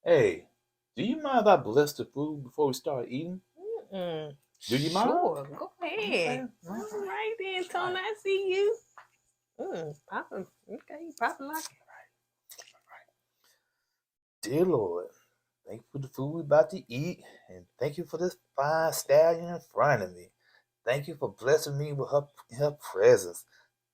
Hey, do you mind if I bless the food before we start eating? Mm-mm. Do you mind? Sure, go ahead. All right then, Tony, I see you. Popping. Okay, you popping like it. Dear Lord, thank you for the food we're about to eat, and thank you for this fine stallion in front of me. Thank you for blessing me with her presence.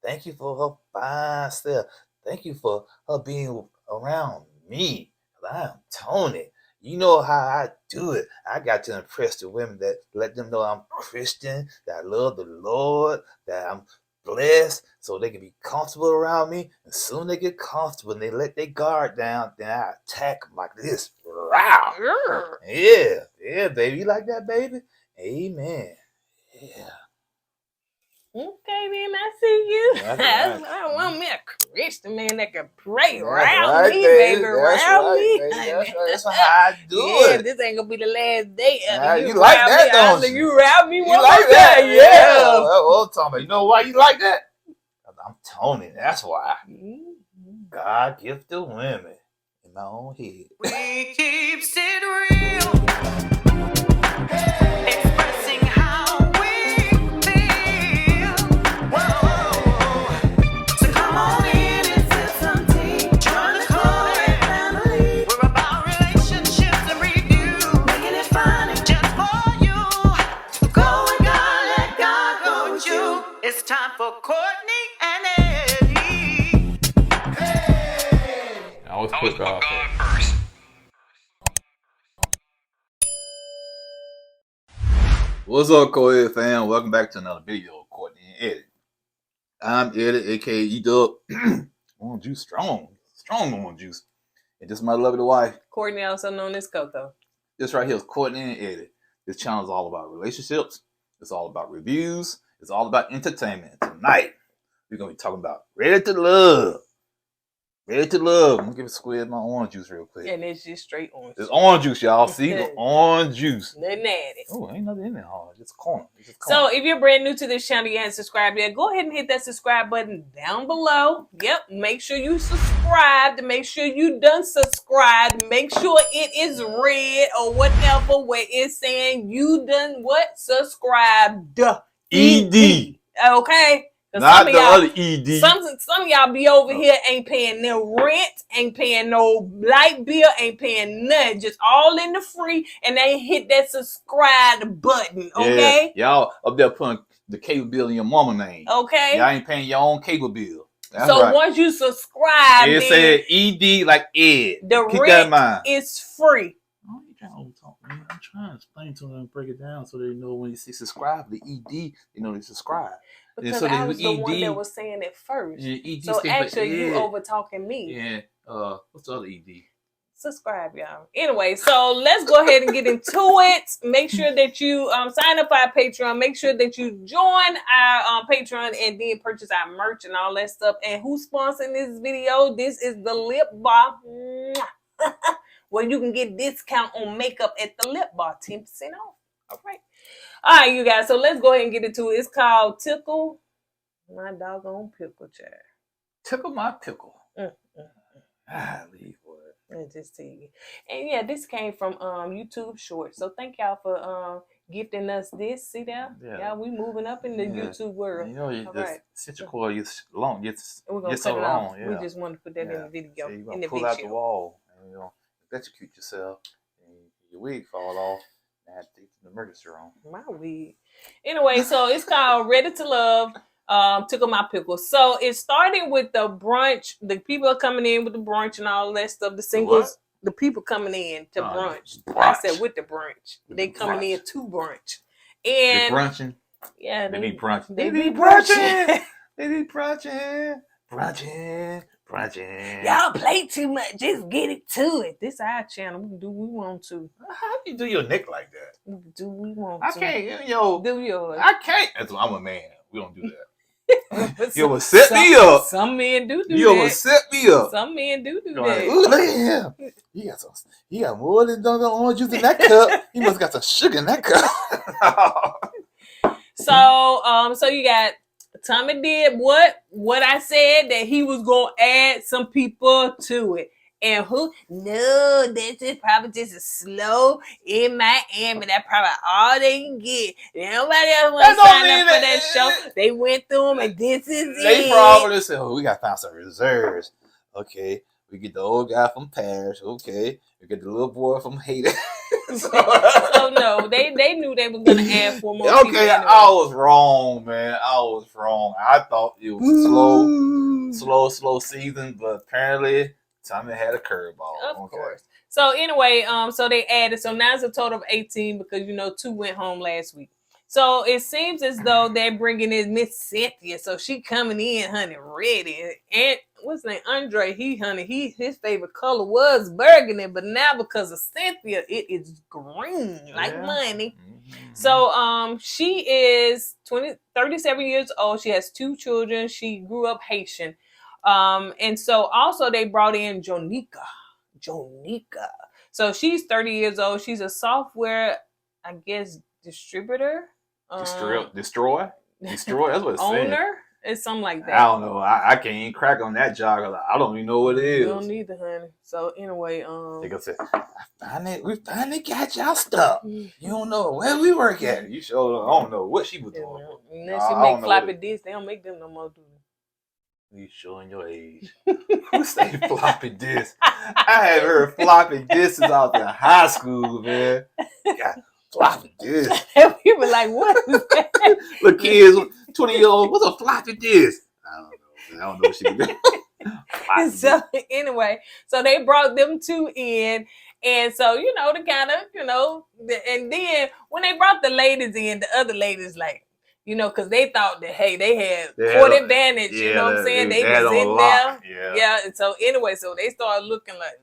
Thank you for her fine self. Thank you for her being around me. 'Cause I am Tony. You know how I do it. I got to impress the women that let them know I'm Christian, that I love the Lord, that I'm blessed, so they can be comfortable around me. And soon they get comfortable and they let their guard down, then I attack them like this. Wow. Yeah, baby. You like that, baby? Amen. Yeah. Okay, then I see you. That's right. I want me a Christian man that can pray That's around right, me, baby. baby, That's around right, me. baby. That's right. That's how I do it. This ain't gonna be the last day Ah, after you like around that, me. don't After you? you around me You one like more that? time, Yeah. Well, tell me. You know why you like that? 'Cause I'm Tony. That's why. God gives the women in my own head. We keep it real. Expressing how we feel. Whoa. So come on in and sip some tea. Join the KOED family. We're about relationships and review. Making it fun just for you. Go with God, let God go with you. It's time for Courtney and Eddie. I always put God first. What's up, KOED fam? Welcome back to another video of Courtney and Eddie. I'm Eddie, aka E-Dub. Orange juice, strong orange juice. And this is my lovely wife. Courtney, also known as Coco. This right here is Courtney and Eddie. This channel is all about relationships. It's all about reviews. It's all about entertainment. Tonight, we're going to be talking about Ready to Love. Ready to Love. I'm going to give a squid my orange juice real quick. And it's just straight orange. It's orange juice, y'all. See? The orange juice. Nothing added. Oh, ain't nothing in there. It's corn. So if you're brand new to this channel, you haven't subscribed yet, go ahead and hit that subscribe button down below. Yep, make sure you subscribe. Make sure you done subscribed. Make sure it is red or whatever where it's saying you done what? Subscribed. ED. Okay? Not the other ED. Some of y'all be over here ain't paying no rent, ain't paying no light bill, ain't paying nothing. Just all in the free, and they hit that subscribe button, okay? Yeah, y'all up there putting the cable bill in your mama name. Okay. Y'all ain't paying your own cable bill. That's so right. Once you subscribe, it said ED like Ed. The Keep rent that in mind. is free. Oh, you trying to overtalk me. I'm trying to explain to them and break it down so they know when you see subscribe, the ED, they know they subscribe. Because I was the one that was saying it first. Yeah, ED so actually, you over talking me. Yeah. What's the other ED? Subscribe, y'all. Anyway, so let's go ahead and get into it. Make sure that you sign up for our Patreon. Make sure that you join our Patreon and then purchase our merch and all that stuff. And who's sponsoring this video? This is the Lip Bar. Where you can get discount on makeup at the Lip Bar, 10% off. All right, you guys. So let's go ahead and get into it. It's called Tickle My Doggone Pickle, child. Tickle My Pickle. Leave it. Just see. And yeah, this came from YouTube Shorts. So thank y'all for gifting us this. See there? Yeah, we moving up in the YouTube world. You know, all right. Since your cord gets long, we're gonna cut it off. Yeah. We just want to put that in the video. So you're gonna pull out the wall and electrocute yourself, and your wig fall off, and have to take the emergency room. My wig. Anyway, so it's called Ready to Love. Tickle My Pickle. So it started with the brunch. The people are coming in with the brunch and all that stuff. The singles, the people coming in to brunch. I said with the brunch. They coming in to brunch. And they're brunching. Yeah, they be brunching. They be brunching. They be brunching. Brunching. Y'all play too much. Just get it to it. This our channel. We can do what we want to. How do you do your neck like that? We can do what we want to. I can't. Do yours. I can't. I'm a man. We don't do that. You will set me up. Some men do that. You will set me up. Some men do that. Like, ooh, look at him. He got more than the orange juice in that cup. He must got some sugar in that cup. So you got Tommy did what I said that he was gonna add some people to it. And who? No, this is probably just a slow in Miami. That's probably all they can get. Nobody else want to sign up for that show. They went through them, and this is it. They probably said, "Oh, we got to find some reserves." Okay, we get the old guy from Paris. Okay, we get the little boy from Haiti. So no, they knew they were gonna add 4 more. Okay, anyway. I was wrong, man. I was wrong. I thought it was slow season, but apparently Tommy had a curveball. Of course. So anyway, so they added. So now it's a total of 18 because 2 went home last week. So it seems as though they're bringing in Miss Cynthia. So she coming in, honey, ready. And what's his name? Andre. His favorite color was burgundy, but now because of Cynthia, it is green like money. Mm-hmm. So she is 37 years old. She has 2 children. She grew up Haitian. And so also they brought in Jonica. So she's 30 years old. She's a software, I guess, distributor. Destroy. That's what it's saying. Owner? It's something like that. I don't know. I can't even crack on that job. I don't even know what it is. You don't need the honey. So anyway, they gonna say, we finally got y'all stuff. You don't know where we work at. You sure I don't know what she was doing. Unless you make floppy disks, they don't make them no more, do they? You showing your age. Who say floppy disk? I had heard floppy disks since I was in high school, man. Yeah. Floppy disk. People like, what is that? Look, kids, 20-year-old, what's a floppy disk? I don't know what she did. So anyway, so they brought them 2 in. And so, the kind of, and then when they brought the ladies in, the other ladies like, because they thought that, hey, they had court advantage, you know what I'm saying? They was in there. Yeah. And so anyway, so they started looking like,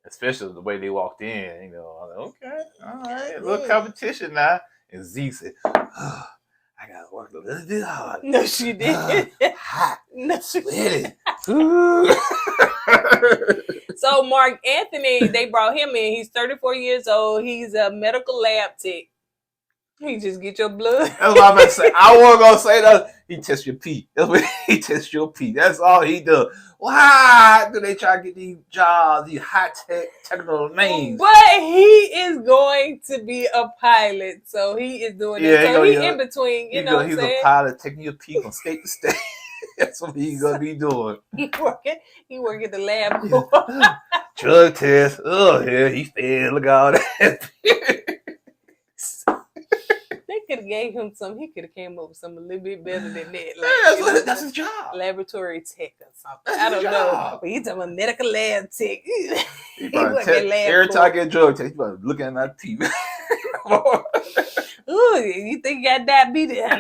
especially the way they walked in, I was like, okay, all right, a little competition now. And Z said, I got to work a little bit hard. No, she didn't. Hot. No, she didn't. So Mark Anthony, they brought him in. He's 34 years old. He's a medical lab tech. He just get your blood. That's what I'm about to say. I wasn't going to say that. He tests your pee. That's what he tests your pee. That's all he does. Why do they try to get these jobs, these high-tech technical names? But he is going to be a pilot. So he is doing it. So he's in between, you know what I'm saying? He's a pilot taking your pee from state to state. That's what he's going to be doing. He work at the lab. Drug test. Oh, yeah, he failed. Look at all that. They could have gave him some. He could have came up with something a little bit better than that. Like, that's his job. Laboratory tech or something. I don't know. But he's talking about medical lab tech. He every time I get a drug test, he's about to look at my teeth. Ooh, you think you got diabetes? I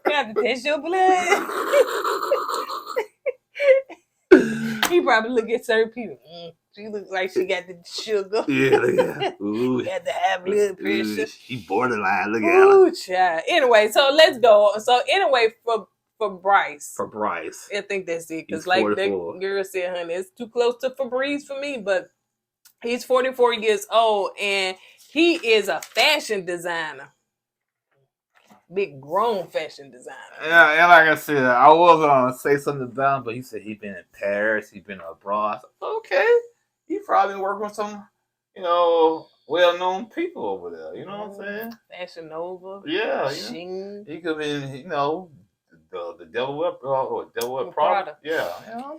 You have to test your blood. He probably look at certain people. She looks like she got the sugar. Yeah. Ooh. Got the high blood pressure. Ooh, she borderline. Look at her. Ooh, child. Anyway, so let's go. So anyway, for Bryce. I think that's it. Because like the girl said, honey, it's too close to Febreze for me. But he's 44 years old and he is a fashion designer. Big grown fashion designer. Yeah, and like I said, I was gonna say something about him, but he said he's been in Paris, he's been abroad. Said, okay, he probably working with some, well-known people over there. You know what I'm saying? Fashion Nova. Yeah, he could be, the Devil Wear Prada. Yeah,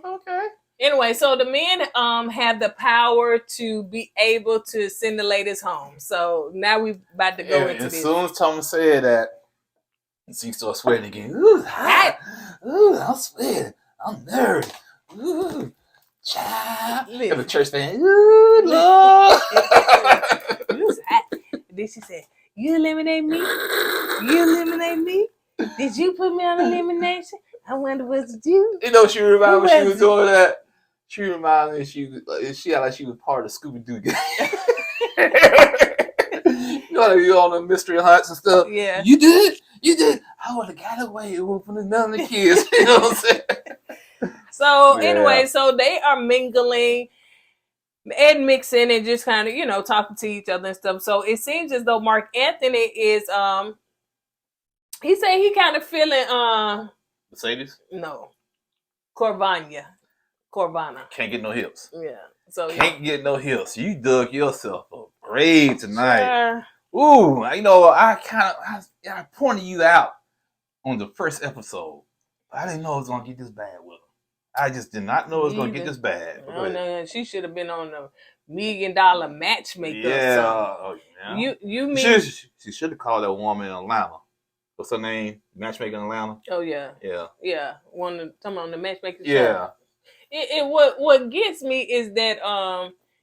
okay. Anyway, so the men have the power to be able to send the ladies home. So now we about to go into this. As soon as Tom said that, so you start sweating again. Ooh, it's hot. Ooh, I'm sweating. I'm nervous. Ooh, child. I'm a church fan. Ooh, Lord. It was hot. Then she said, you eliminate me? Did you put me on elimination? I wonder was it you? She reminded me when she was doing that. She reminded me she had like she was part of the Scooby-Doo gang. You on the mystery hunts and stuff. Yeah. You did. I would have got away from none of the kids. You know what I'm saying? So anyway, so they are mingling. and mixing and just kind of, talking to each other and stuff. So it seems as though Mark Anthony is, he said he kind of feeling, Mercedes no, Corvana. can't get no hips. Yeah. So Can't get no hips. You dug yourself a grave tonight. Sure. Ooh, I pointed you out on the first episode. I didn't know it was gonna get this bad with her. I just did not know it was gonna get this bad. Oh, no, she should have been on the $1 million matchmaker. Yeah. Yeah. You mean she should have called that woman in Atlanta. What's her name? Matchmaker in Atlanta. Oh yeah. Yeah. Yeah. Talking on the matchmaker. Yeah. Show. What gets me is that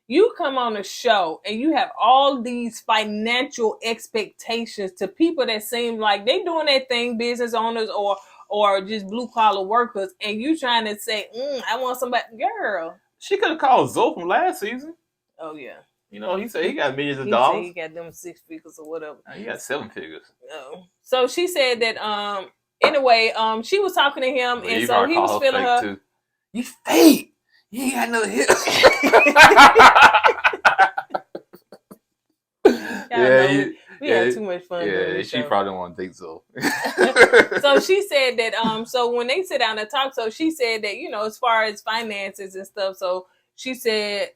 you come on a show and you have all these financial expectations to people that seem like they doing their thing, business owners or just blue collar workers, and you trying to say, I want somebody, girl. She could have called Zoe from last season. Oh yeah. He said he got millions of dollars. He got them 6 figures or whatever. He got 7 figures. Oh. So she said that anyway, she was talking to him, and so he was feeling her. Too. You fake. You ain't got no hips. We had too much fun. Yeah, she probably don't want to think so. So she said that so when they sit down and talk, so she said that, as far as finances and stuff, so she said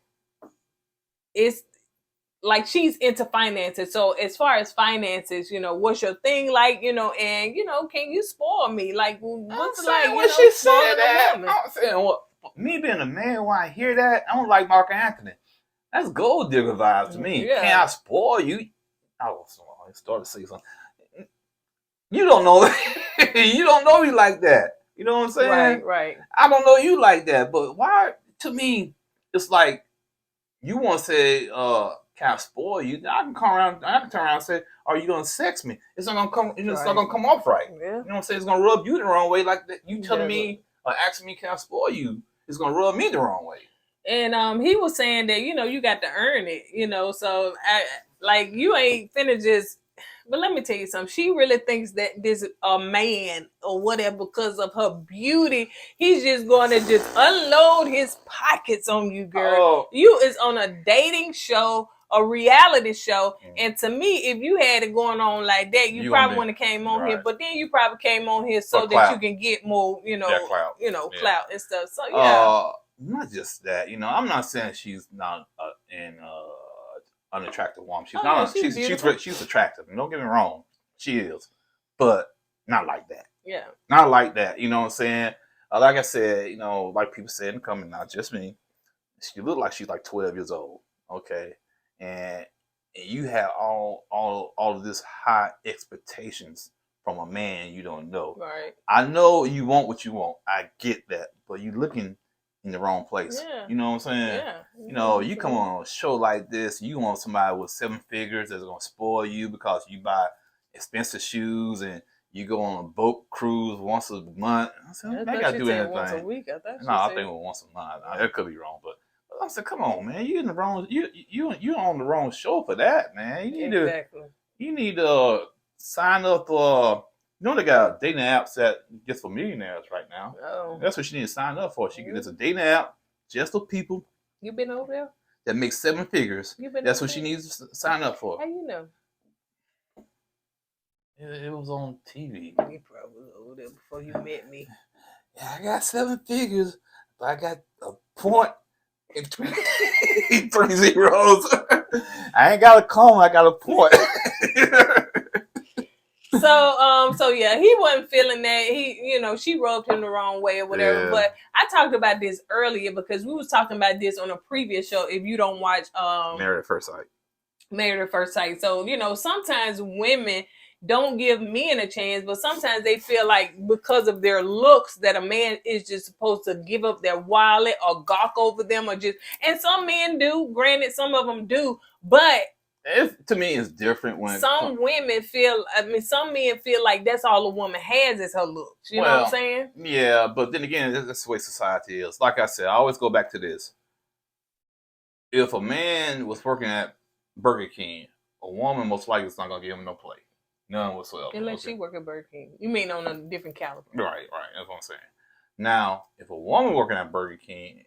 it's like she's into finances. So as far as finances, what's your thing like, and can you spoil me? Like what's it like? When she said that, I'm saying me being a man, when I hear that, I don't like Mark Anthony. That's gold digger vibes to me. Yeah. Can I spoil you? I started to say something. You don't know. You don't know me like that. You know what I'm saying? Right. I don't know you like that. But why? To me, it's like you want to say, "Can I spoil you?" I can turn around and say, "Are you gonna sex me?" It's not gonna come. It's not gonna come off right. Yeah. You know what I'm saying? It's gonna rub you the wrong way. Like that. You telling me or asking me, "Can I spoil you?" It's gonna rub me the wrong way. And he was saying that you got to earn it. So you ain't finna just. But let me tell you something. She really thinks that this a man or whatever because of her beauty. He's just going to just unload his pockets on you, girl. Oh. You is on a dating show, a reality show. And to me, if you had it going on like that, you probably wouldn't have came on here. But then you probably came on here so that you can get more, clout. Clout and stuff. So yeah. Not just that. I'm not saying she's not unattractive woman. She's not. She's attractive. Don't get me wrong. She is, but not like that. Yeah. Not like that. You know what I'm saying? Like I said, like people said in the comment, not just me. She looked like she's like 12 years old. Okay, and you have all of this high expectations from a man you don't know. Right. I know you want what you want. I get that, but you looking in the wrong place. Yeah. You know what I'm saying? Yeah. You come on a show like this, you want somebody with 7 figures that's gonna spoil you because you buy expensive shoes and you go on a boat cruise once a month. I said, I gotta do anything. Once a week, I think it was once a month. That could be wrong, but I said, come on, man, you in the wrong. You're on the wrong show for that, man. You need to sign up for. They got dating apps that just for millionaires right now. Oh. That's what she needs to sign up for. It's a dating app just for people. You been over there? That make 7 figures. That's what she needs to sign up for. How you know? It was on TV. You probably was over there before you met me. Yeah, I got 7 figures, but I got a point and 3 zeros. I ain't got a comma, I got a point. So yeah, he wasn't feeling that. He, she rubbed him the wrong way or whatever. Yeah. But I talked about this earlier because we was talking about this on a previous show. If you don't watch Married at First Sight. Married at First Sight. So, sometimes women don't give men a chance, but sometimes they feel like because of their looks that a man is just supposed to give up their wallet or gawk over them and some men do, granted some of them do, but to me, it's different when some men feel like that's all a woman has is her looks. You know what I'm saying? Yeah, but then again, that's the way society is. Like I said, I always go back to this. If a man was working at Burger King, a woman most likely is not going to give him no play. None whatsoever. Unless she work at Burger King. You mean on a different caliber. Right. That's what I'm saying. Now, if a woman working at Burger King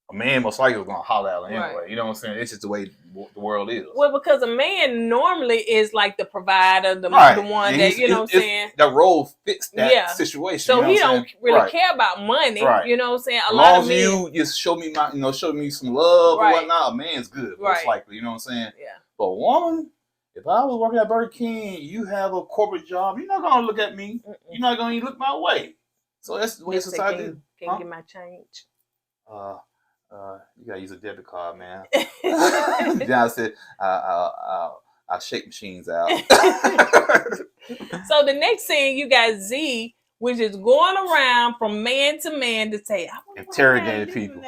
a man most likely was gonna holler at her anyway. Right. You know what I'm saying? It's just the way the world is. Well, because a man normally is like the provider, the Right. one And that, you know what I'm saying? That role fits that Yeah. situation. So you know he what I'm don't saying? really Right. care about money. Right. You know what I'm saying? As A lot long of as men. you just show me show me some love Right. or whatnot, a man's good, most Right. likely. You know what I'm saying? Yeah. But a woman, if I was working at Burger King, you have a corporate job, you're not gonna look at me. You're not gonna even look my way. So that's the way Just say, society is. can you get my change? You gotta use a debit card, man. John said, I'll shake machines out. So the next scene, you got Z, which is going around from man to man to say, I want Interrogating people.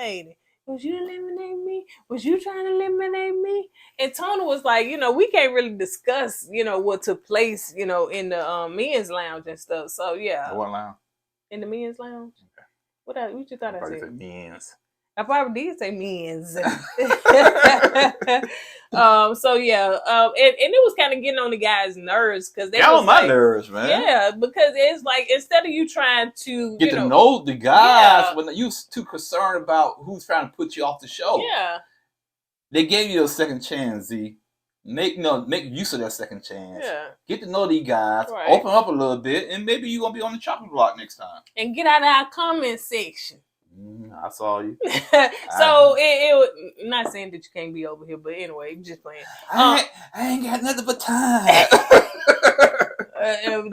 Was you eliminating me? Was you trying to eliminate me? And Tony was like, we can't really discuss, what took place, in the men's lounge and stuff. So yeah. What lounge? In the men's lounge. Okay. What you thought I said? Men's. I probably did say men's. So yeah, and it was kind of getting on the guys' nerves because they got was on my like, nerves, man. Yeah, because it's like instead of you trying to get to know the guys, when you too concerned about who's trying to put you off the show. Yeah, they gave you a second chance, Z. Make use of that second chance. Yeah, get to know these guys, right. Open up a little bit, and maybe you're gonna be on the chopping block next time. And get out of our comment section. I saw you. So it not saying that you can't be over here, but anyway, just playing. I ain't got nothing but time.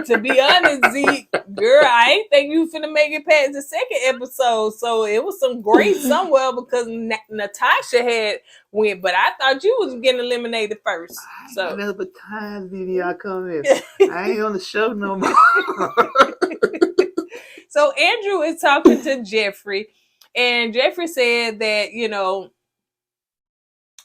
To be honest, Z, girl, I ain't think you finna make it past the second episode. So it was some great somewhere because Natasha had went, but I thought you was getting eliminated first. So I ain't got nothing but time, Vivi. I come in. I ain't on the show no more. So Andrew is talking to Jeffrey, and Jeffrey said that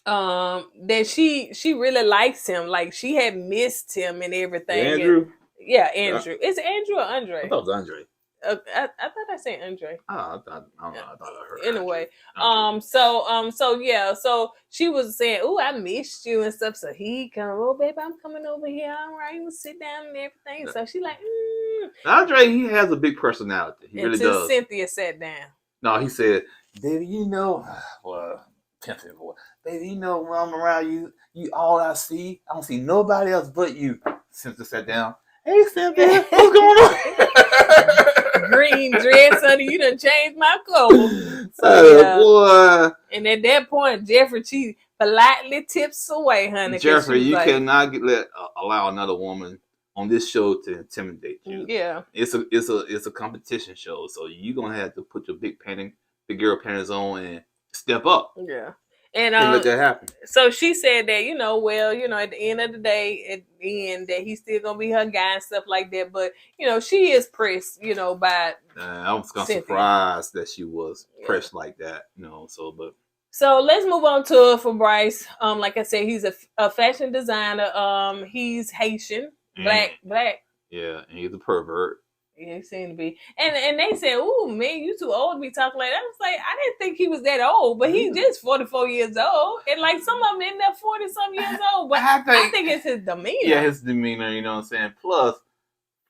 that she really likes him, like she had missed him and everything. Andrew, Andrew. Is it Andrew or Andre? I thought it was Andre. I thought I said Andre. Oh, I thought I heard. Anyway, Andre. So she was saying, "Oh, I missed you" and stuff. So he come, "Oh, babe, I'm coming over here. All right, we'll sit down and everything." So she like, Andre, he has a big personality. He really does. Cynthia sat down. No, he said, "Baby, well, pimping boy. Baby, when I'm around you, all I see. I don't see nobody else but you." Cynthia sat down. Hey, Cynthia, what's going on? Green dress, honey. You done changed my clothes. So, boy. And at that point, Jeffrey, she politely tips away, honey. Jeffrey, you cannot allow another woman on this show to intimidate you. Yeah, it's a competition show, so you're gonna have to put your big girl panties on and step up. Yeah. And let that happen. So she said that, at the end of the day, that he's still gonna be her guy and stuff like that. But she is pressed, by. I was kind of surprised that she was pressed like that, So let's move on to for Bryce. Like I said, he's a fashion designer. He's Haitian, black. Yeah, and he's a pervert. Yeah, he seemed to be. And they said, "Ooh, man, you too old to be talking like that." I was like, I didn't think he was that old, but he's just 44 years old. And like some of them in there 40-some years old. But I think it's his demeanor. Yeah, his demeanor, you know what I'm saying? Plus,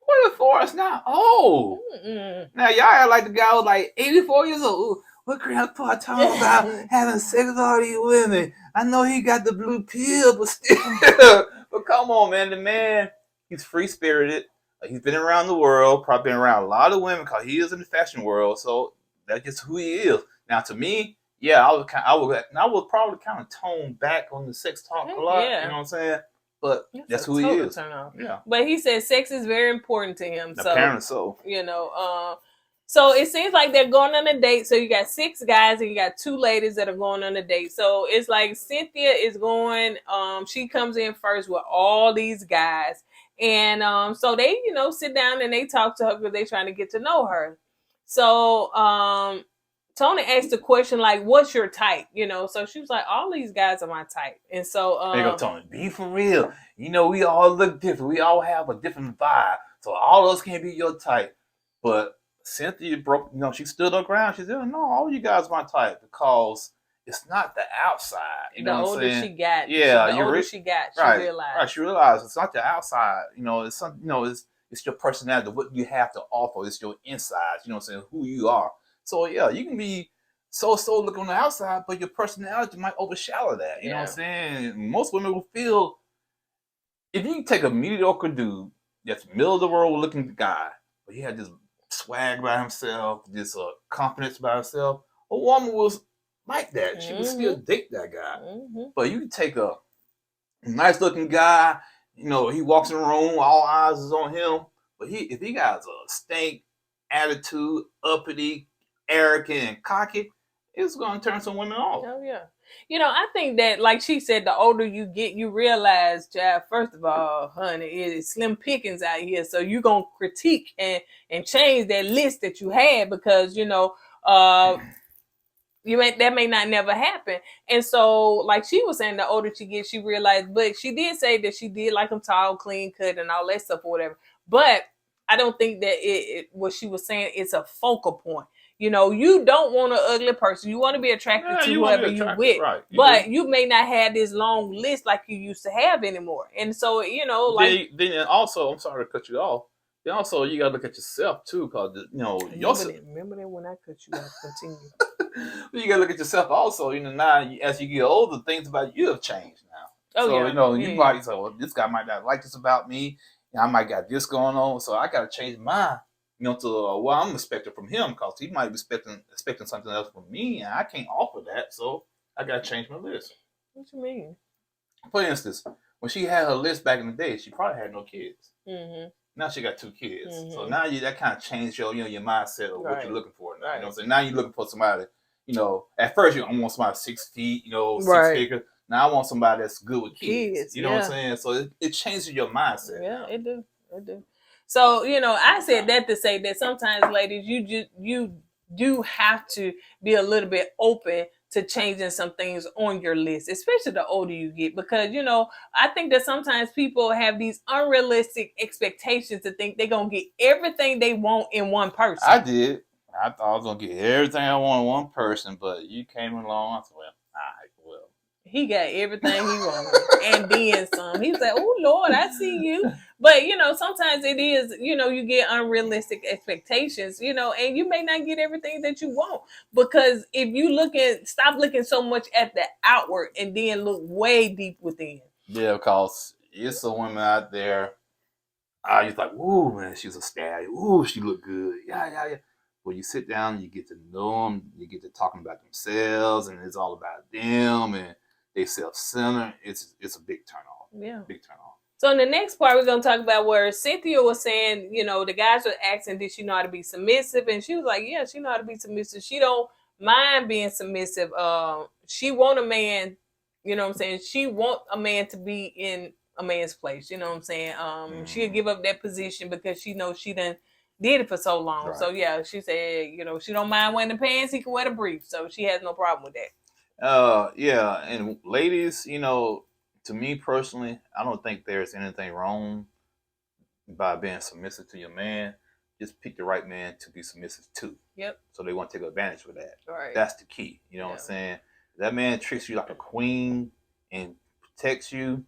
44 is not old. Mm-mm. Now, y'all act like the guy was like 84 years old. Ooh, what grandpa talking about having sex with all these women? I know he got the blue pill, but still. But come on, man. The man, he's free-spirited. He's been around the world, probably been around a lot of women because he is in the fashion world. So that's just who he is. Now, to me, I would probably kind of tone back on the sex talk a lot. Yeah. You know what I'm saying? But that's who he is. Yeah. But he said sex is very important to him. Apparently so. So it seems like they're going on a date. So you got 6 guys and you got 2 ladies that are going on a date. So it's like Cynthia is going. She comes in first with all these guys. And so they, sit down and they talk to her because they're trying to get to know her. So Tony asked the question, like, what's your type? So she was like, all these guys are my type. And so there you go, Tony. Be for real. We all look different. We all have a different vibe. So all of us can't be your type. But Cynthia she stood her ground. She said, no, all you guys are my type because it's not the outside. The older she got, she realized. Right, she realized it's not the outside. It's something. It's your personality, what you have to offer. It's your insides. You know what I'm saying? Who you are. So yeah, you can be so look on the outside, but your personality might overshadow that. You know what I'm saying? Most women will feel, if you take a mediocre dude that's middle of the road looking guy, but he had this swag by himself, this confidence by himself, a woman was like that. She would still date that guy. But you can take a nice looking guy, you know, he walks in the room, all eyes is on him, but if he got a stank attitude, uppity, arrogant, and cocky, it's gonna turn some women off. Oh yeah. You know, I think that, like she said, the older you get, you realize, child, first of all, honey, it is slim pickings out here. So you're going to critique and change that list that you had because, you know, that may not never happen. And so, like she was saying, the older she gets, she realized, but she did say that she did like them tall, clean cut and all that stuff or whatever. But I don't think that what she was saying, it's a focal point. You know, you don't want an ugly person. You want to be attracted to whoever you with. Right. But you may not have this long list like you used to have anymore. And so, you know, like... Then also, I'm sorry to cut you off. Then also, you got to look at yourself, too, because, you know... Remember that when I cut you off, continue. You got to look at yourself also. You know, now, as you get older, things about you have changed now. Oh, so, yeah. you know, you might say, well, this guy might not like this about me. I might got this going on. So, I got to change mine. You know, to what I'm expecting from him, because he might be expecting something else from me, and I can't offer that, so I got to change my list. What you mean? For instance, when she had her list back in the day, she probably had no kids. Mm-hmm. Now she got 2 kids, so Mhm. now that kind of changed your mindset of what Right. you're looking for. Now, Right. you know what I'm saying? Now you're looking for somebody. You know, at first I want somebody 6 feet, you know, 6 Right. figures. Now I want somebody that's good with kids. You know what I'm yeah. saying? So it changes your mindset. Yeah, now. it do. It do. So, you know, I said that to say that sometimes, ladies, you do have to be a little bit open to changing some things on your list, especially the older you get, because, you know, I think that sometimes people have these unrealistic expectations to think they're going to get everything they want in one person. I did. I thought I was going to get everything I want in one person, but you came along. I said, well, all right, well. He got everything he wanted and then some. He was like, oh, Lord, I see you. But, you know, sometimes it is, you know, you get unrealistic expectations, you know, and you may not get everything that you want. Because if you stop looking so much at the outward and then look way deep within. Yeah, because it's some women out there, I was like, ooh, man, she's a stallion. Ooh, she look good. Yeah. When you sit down, you get to know them, you get to talking about themselves, and it's all about them, and they self-centered. It's a big turn off. Yeah. Big turn off. So in the next part, we're going to talk about where Cynthia was saying, you know, the guys were asking, did she know how to be submissive? And she was like, yeah, she know how to be submissive. She don't mind being submissive. She want a man, you know what I'm saying? She want a man to be in a man's place, you know what I'm saying? She'll give up that position because she knows she done did it for so long. Right. So yeah, she said, you know, she don't mind wearing the pants, he can wear the briefs. So she has no problem with that. Yeah, and ladies, you know, to me personally, I don't think there's anything wrong by being submissive to your man. Just pick the right man to be submissive to. Yep. So they want to take advantage of that. Right. That's the key. You know what I'm saying? If that man treats you like a queen and protects you,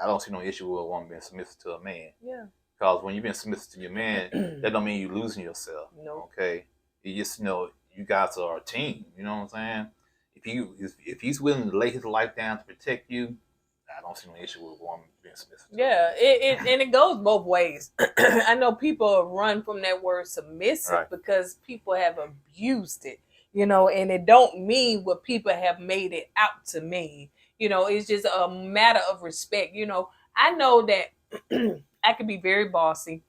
I don't see no issue with a woman being submissive to a man. Yeah. Because when you've been submissive to your man, that don't mean you're losing yourself. No. Okay? You just know you guys are a team. You know what I'm saying? If he's willing to lay his life down to protect you, I don't see no issue with a woman being submissive. Yeah, it goes both ways. I know people run from that word submissive because people have abused it, you know, and it don't mean what people have made it out to mean. You know, it's just a matter of respect. You know, I know that I can be very bossy.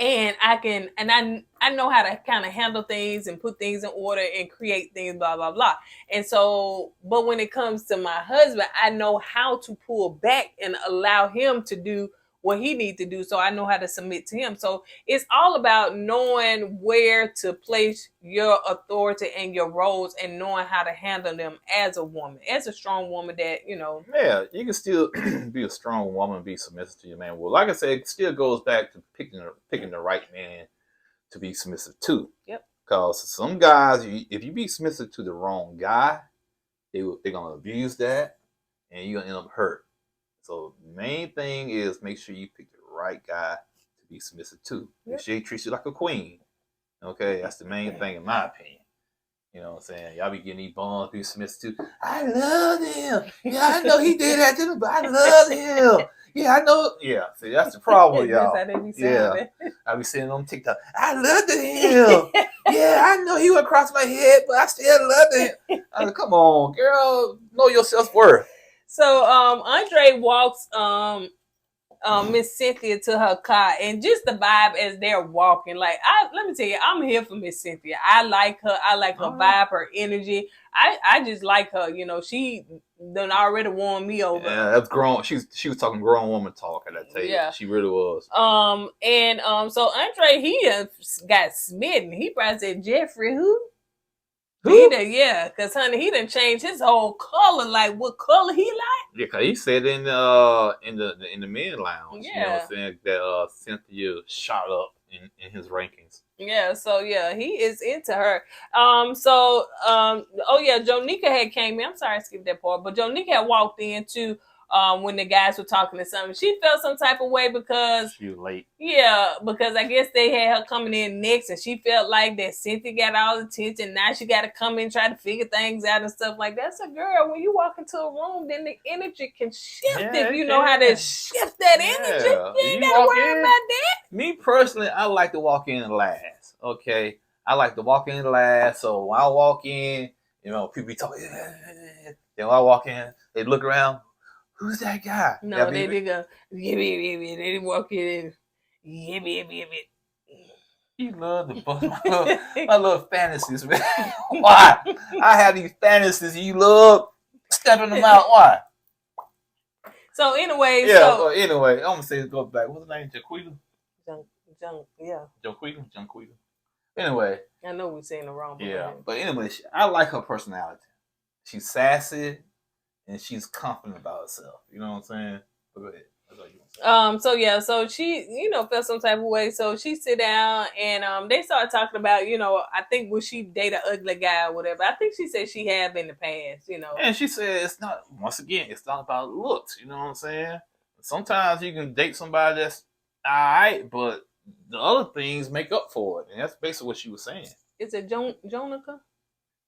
And I know how to kind of handle things and put things in order and create things, blah, blah, blah. And so, but when it comes to my husband, I know how to pull back and allow him to do what he needs to do. So I know how to submit to him. So it's all about knowing where to place your authority and your roles and knowing how to handle them as a woman, as a strong woman that, you know. Yeah, you can still be a strong woman and be submissive to your man. Well, like I said, it still goes back to picking the right man to be submissive to. Yep. Because some guys, if you be submissive to the wrong guy, they're going to abuse that and you're going to end up hurt. So the main thing is make sure you pick the right guy to be submissive to. Make sure he treats you like a queen. Okay, that's the main thing in my opinion. You know what I'm saying? Y'all be getting these bombs, be submissive too. I love him. Yeah, I know he did that to me, but I love him. Yeah, I know. Yeah, see, that's the problem with y'all. That's how they be Yeah, sounding. I be seeing on TikTok. I love him. Yeah, I know he went across my head, but I still love him. I mean, come on, girl, know your self-worth. So Andre walks Miss Cynthia to her car, and just the vibe as they're walking. Like, let me tell you, I'm here for Miss Cynthia. I like her. I like her vibe, her energy. I just like her. You know, she done already won me over. Yeah, that's grown. She was talking grown woman talk at that table. Yeah. She really was. So Andre, he got smitten. He probably said, Jeffrey, who? Who? Yeah, because honey, he done changed his whole color. Like, what color he like? Yeah, cause he said in the men lounge. Yeah. You know what I'm saying, that Cynthia shot up in his rankings. Yeah, so yeah, he is into her. Jonika had came in. I'm sorry I skipped that part, but Jonika had walked in too when the guys were talking to something. She felt some type of way because she was late. Yeah, because I guess they had her coming in next, and she felt like that Cynthia got all the attention. Now she got to come in, try to figure things out and stuff like that. So, girl, when you walk into a room, then the energy can shift if you know how to shift that energy. You ain't got to worry about that. Me personally, I like to walk in last. Okay, I like to walk in last. So when I walk in, you know, people be talking. Then when I walk in, they look around. Who's that guy? No, they did go. They walk in. And, You love the book. I love fantasies, man. Why? I have these fantasies. You love stepping them out. Why? So anyway, anyway, I'm gonna say go back. What's the name? Jaquita? Jaquita. Anyway, I know we're saying the wrong. But anyway, I like her personality. She's sassy and she's confident about herself. You know what I'm saying? But go ahead. So she, felt some type of way. So she sit down and they started talking about, I think would she date an ugly guy or whatever. I think she said she have in the past, And she said it's not about looks, you know what I'm saying? Sometimes you can date somebody that's alright, but the other things make up for it. And that's basically what she was saying. Is it Jonica,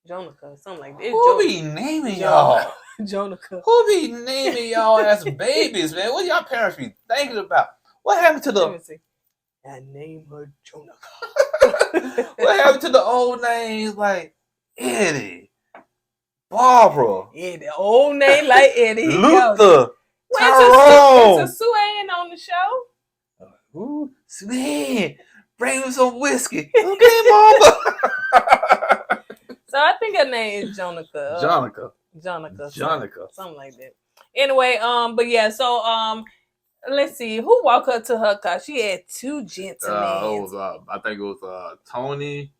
something like that. Who be naming y'all? Jonica. Who be naming y'all as babies, man? What y'all parents be thinking about? What happened to Let me see. I name her Jonica. What happened to the old names like Eddie, Barbara? Yeah, the old name like Eddie. Luther. Tyrone. Is a Sue Ann on the show? Ooh, Sue, bring me some whiskey. Okay, mama. So I think her name is Jonica. Jonica. Something like that. Anyway, but yeah, so let's see, who walked her to her car? She had two gentlemen. I think it was Tony.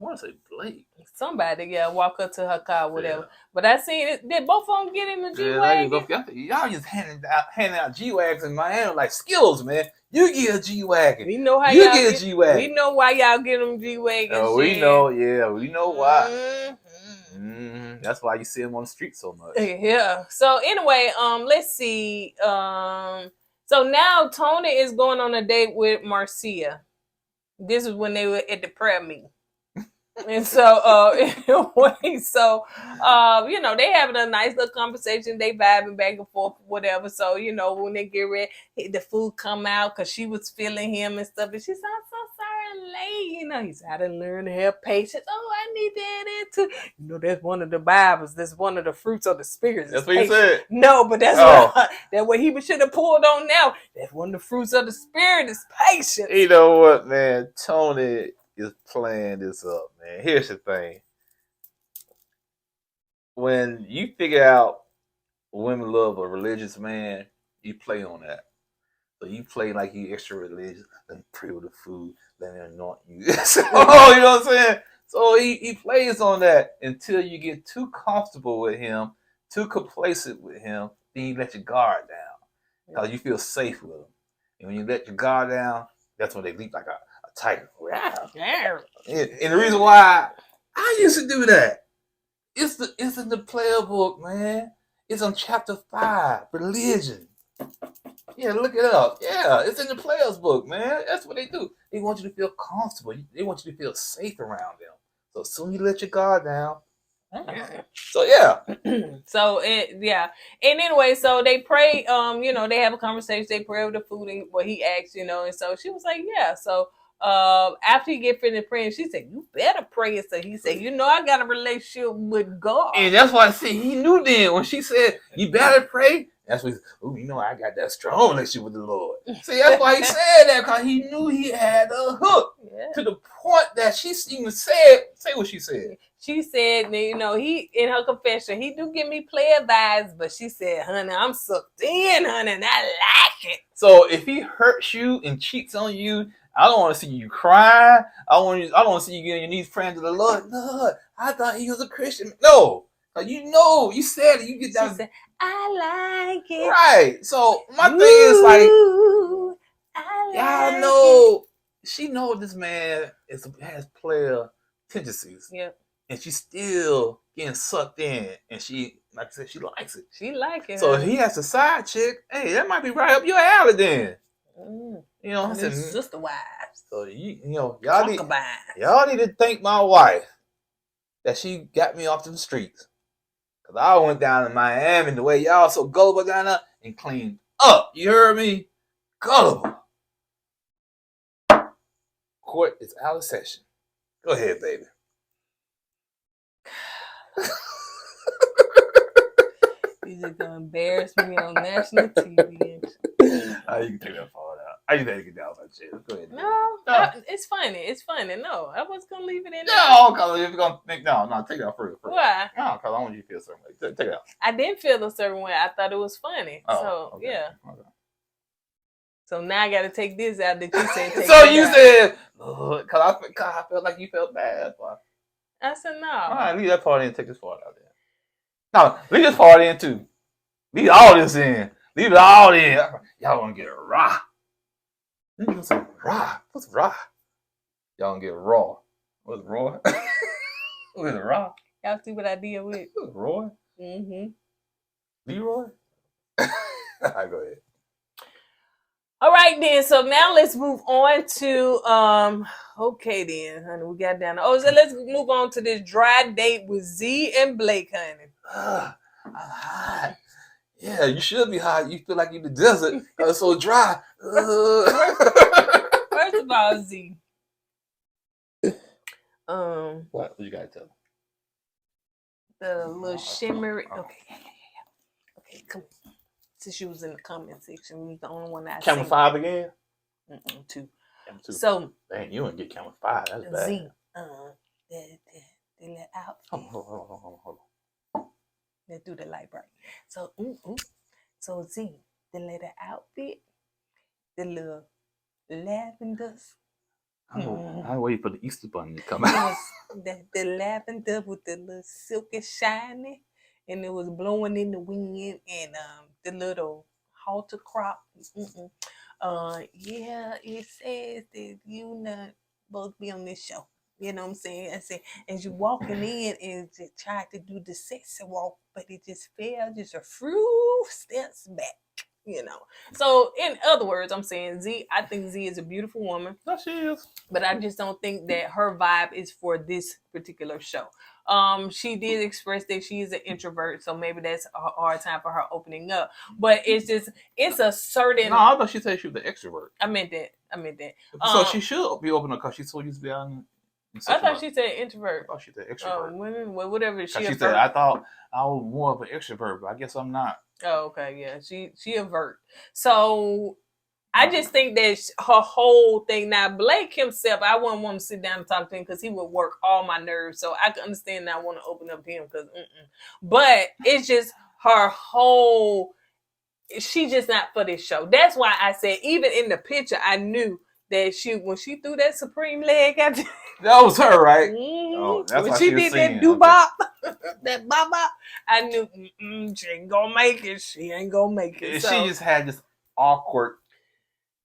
I want to say Blake. Somebody, walk her to her car, whatever. Yeah. But I seen it. Did both of them get in the G-Wagon? Y'all just handing out G-Wagons in Miami like Skittles, man. You get a G-Wagon. We know how you get a G-Wagon. We know why y'all get them G-Wagons. Oh, we know. Yeah, we know why. Mm-hmm. That's why you see them on the street so much. Yeah. So anyway, let's see. So now Tony is going on a date with Marcia. This is when they were at the prayer meeting. And so, anyway, they having a nice little conversation. They vibing back and forth, whatever. So, when they get ready, the food come out because she was feeling him and stuff. And she said, I'm so sorry I'm late. He said, I didn't learn to have patience. Oh, I need that too. That's one of the Bibles. That's one of the fruits of the Spirit. That's what he said. No, but that's what he should have pulled on now. That's one of the fruits of the Spirit is patience. You know what, man? Tony is playing this up, man. Here's the thing. When you figure out women love a religious man, you play on that. So you play like you extra religious. Let me pray with the food. Let me anoint you. You know what I'm saying? So he plays on that until you get too comfortable with him, too complacent with him, then you let your guard down. Because you feel safe with him. And when you let your guard down, that's when they leap like a tiger. And the reason why I used to do that, it's in the player book, man. It's on chapter 5, religion. Yeah, look it up. Yeah, it's in the player's book, man. That's what they do. They want you to feel comfortable. They want you to feel safe around them. So soon you let your guard down. So yeah. So and anyway, so they pray, they have a conversation, they pray over the food and what he asked, and so she was like, yeah. So after he get finished praying, she said, you better pray. So he said, I got a relationship with God. And that's why I said he knew then when she said, you better pray. That's what I got that strong relationship with the Lord. See, that's why he said that, because he knew he had a hook to the point that she even say what she said. She said, he, in her confession, he do give me player vibes, but she said, honey, I'm sucked in, honey, and I like it. So if he hurts you and cheats on you, I don't want to see you cry. I don't want to see you get on your knees praying to the Lord. Lord, I thought he was a Christian. No. You said it. You get that. She said, I like it. Right. So my thing is like, y'all know, she knows this man has player tendencies. Yep. And she's still getting sucked in. And she, like I said, she likes it. She like it. So if he has a side chick, hey, that might be right up your alley then. I said, sister wives. So y'all need to thank my wife that she got me off the streets. Cause I went down to Miami the way y'all so gullible down there and cleaned up. You heard me? Gullible. Court is out of session. Go ahead, baby. You just gonna embarrass me on national TV. You can take that part out. I just had to get down my shit. Go ahead. No, it's funny. It's funny. No, I was gonna leave it in there. No, because if you're gonna think, no, take it out first. Why? No, because I want you to feel a certain way. Take it out. I didn't feel a certain way. I thought it was funny. Okay. Yeah. Okay. So now I got to take this out that you said. So you said, because I felt like you felt bad. I said no. All right, leave that part in and take this part out there. No, leave this part in too. Leave all this in. Leave it all in. Y'all want to get raw. What's raw? What's raw? Y'all gonna get raw. What's raw? What's raw? Y'all see what I deal with? Roy? Mm-hmm. Leroy? All right, go ahead. All right then. So now let's move on to okay then, honey. We got down. So let's move on to this dry date with Z and Blake, honey. I'm hot. Yeah, you should be hot. You feel like you're in the desert. It's so dry. First of all, Z. What you gotta tell me? The little shimmery. Okay, yeah. Okay, come on. Since you was in the comment section, you was the only one that I Camera 5 again? 2. Camera 2. So, man, you didn't get camera 5. That's bad. Z, the little outfit. Hold on. Let's do the light bright. So, so Z, the little outfit, the little lavenders. I wait for the Easter bunny to come out. The lavender with the little silky shiny, and it was blowing in the wind, and the little halter crop. Yeah, it says that you not supposed to be on this show. You know what I'm saying? I said, as you walking in and just tried to do the sexy walk, but it just fell just a few steps back. So in other words, I'm saying Z, I think Z is a beautiful woman. No, she is. But I just don't think that her vibe is for this particular show. She did express that she is an introvert, so maybe that's a hard time for her opening up. But it's a certain. No, I thought she said she was an extrovert. I meant that. So she should be open up because she's so used to be out in I thought she said introvert. I thought she said extrovert. Well, whatever. She said, I thought I was more of an extrovert, but I guess I'm not. Oh, okay, yeah. She avert. So I just think that her whole thing. Now Blake himself, I wouldn't want to sit down and talk to him because he would work all my nerves. So I can understand that I want to open up to him because, but it's just her whole. She's just not for this show. That's why I said even in the picture I knew that when she threw that supreme leg out there. That was her, right? Oh, that's when she did that doo-bop, that bop, I knew she ain't gonna make it. She ain't gonna make it. So, she just had this awkward